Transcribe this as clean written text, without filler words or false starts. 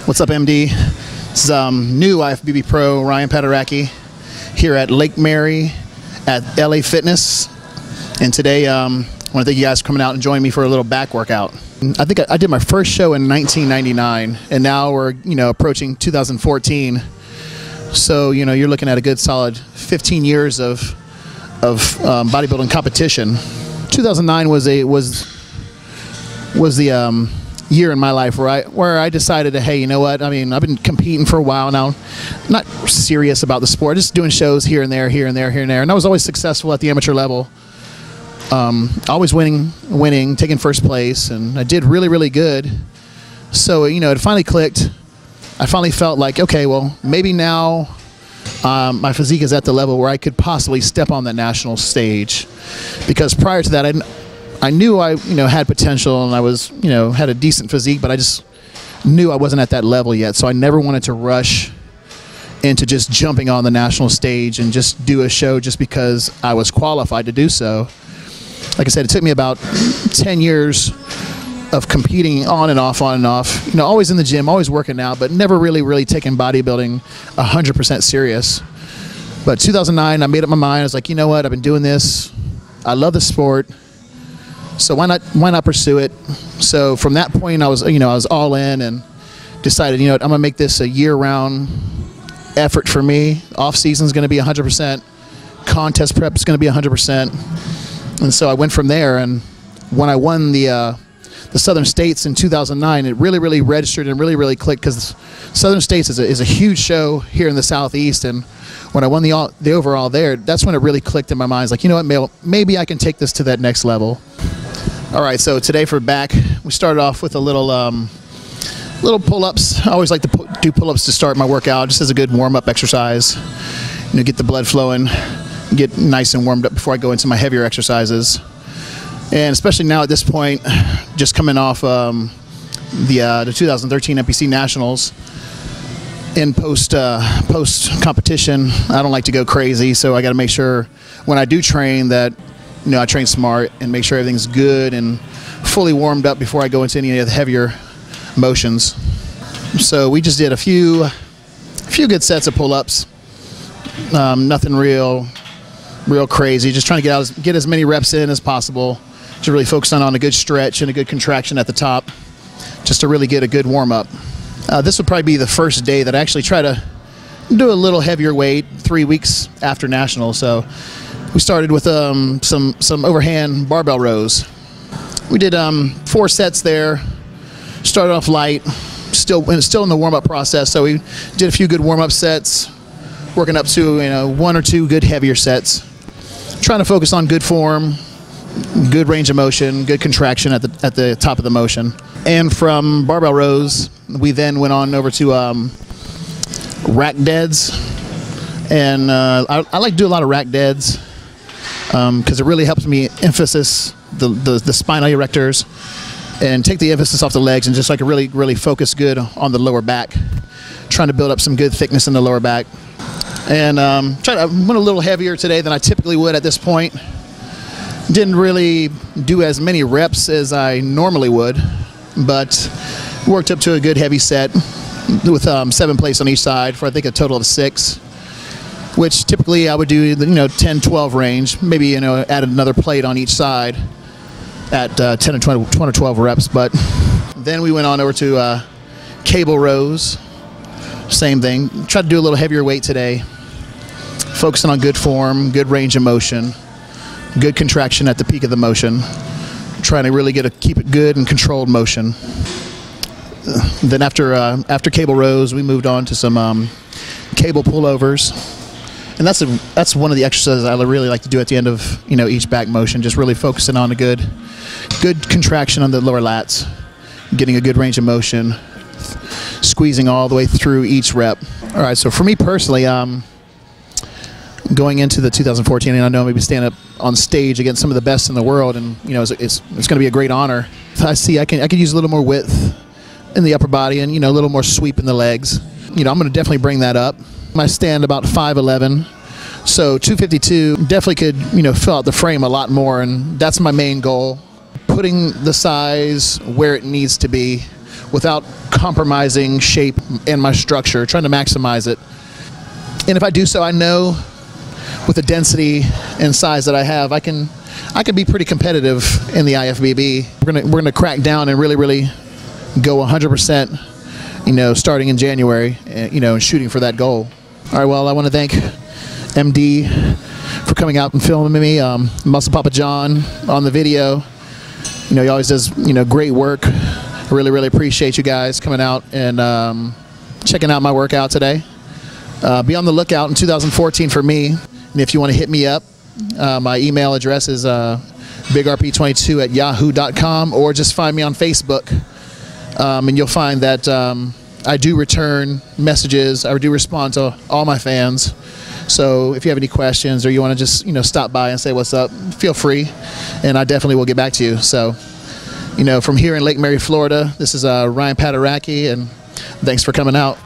What's up, MD? This is new IFBB Pro Ryan Pateracki here at Lake Mary at LA Fitness. And today, I want to thank you guys for coming out and joining me for a little back workout. I think I did my first show in 1999, and now we're approaching 2014. So you're looking at a good solid 15 years of bodybuilding competition. 2009 was the year in my life where I decided to, hey, you know what? I mean, I've been competing for a while now, not serious about the sport, just doing shows here and there, and I was always successful at the amateur level. Always winning, taking first place, and I did really good. So it finally clicked. I finally felt like, okay, well, maybe now my physique is at the level where I could possibly step on that national stage, because prior to that, I knew I had potential, and I was had a decent physique, but I just knew I wasn't at that level yet. So I never wanted to rush into just jumping on the national stage and just do a show just because I was qualified to do so. Like I said, it took me about 10 years of competing on and off, always in the gym, always working out, but never really taking bodybuilding 100% serious. But 2009, I made up my mind. I was like, you know what? I've been doing this. I love the sport. So why not pursue it? So from that point, I was all in and decided, I'm gonna make this a year-round effort for me. Off season is gonna be 100%. Contest prep is gonna be 100%. And so I went from there. And when I won the Southern States in 2009, it really registered and really clicked, because Southern States is a huge show here in the Southeast. And when I won the overall there, that's when it really clicked in my mind. It's like, you know what, maybe I can take this to that next level. All right, so today for back, we started off with a little pull-ups. I always like to do pull-ups to start my workout, just as a good warm-up exercise. Get the blood flowing, get nice and warmed up before I go into my heavier exercises. And especially now at this point, just coming off the 2013 NPC Nationals, in post competition, I don't like to go crazy, so I got to make sure when I do train that I train smart and make sure everything's good and fully warmed up before I go into any of the heavier motions. So we just did a few good sets of pull-ups. Nothing real crazy. Just trying to get as many reps in as possible. Just really focusing on a good stretch and a good contraction at the top, just to really get a good warm-up. This would probably be the first day that I actually try to do a little heavier weight 3 weeks after Nationals. So we started with some overhand barbell rows. We did 4 sets there. Started off light, still in the warm-up process. So we did a few good warm-up sets, working up to 1 or 2 good heavier sets. Trying to focus on good form, good range of motion, good contraction at the top of the motion. And from barbell rows, we then went on over to rack deads. And I like to do a lot of rack deads because it really helps me emphasize the spinal erectors and take the emphasis off the legs, and just like really focus good on the lower back, trying to build up some good thickness in the lower back. And I went a little heavier today than I typically would at this point. Didn't really do as many reps as I normally would, but worked up to a good heavy set with 7 plates on each side for I think a total of 6, which typically I would do 10-12 range, maybe add another plate on each side at 10 or 20 or 12 reps. But then we went on over to cable rows. Same thing. Tried to do a little heavier weight today, focusing on good form, good range of motion, good contraction at the peak of the motion, trying to really keep it good and controlled motion. Then after cable rows, we moved on to some cable pullovers, and that's one of the exercises I really like to do at the end of each back motion, just really focusing on a good contraction on the lower lats, getting a good range of motion, squeezing all the way through each rep. All right, so for me personally, going into the 2014, and I know I'm maybe stand up on stage against some of the best in the world, and it's going to be a great honor. I see I could use a little more width in the upper body, and a little more sweep in the legs. I'm going to definitely bring that up. I stand about 5'11", so 252 definitely could fill out the frame a lot more, and that's my main goal. Putting the size where it needs to be, without compromising shape and my structure, trying to maximize it. And if I do so, I know with the density and size that I have, I can be pretty competitive in the IFBB. We're gonna crack down and really go 100%, you know, starting in January, you know, and shooting for that goal. All right, well, I want to thank MD for coming out and filming me, Muscle Papa John on the video. You know, he always does, you know, great work. I really appreciate you guys coming out and checking out my workout today. Be on the lookout in 2014 for me. And if you want to hit me up, my email address is bigrp22@yahoo.com, or just find me on Facebook, and you'll find that I do return messages. I do respond to all my fans. So if you have any questions or you want to just, you know, stop by and say what's up, feel free, and I definitely will get back to you. So, you know, from here in Lake Mary, Florida, this is Ryan Pateracki, and thanks for coming out.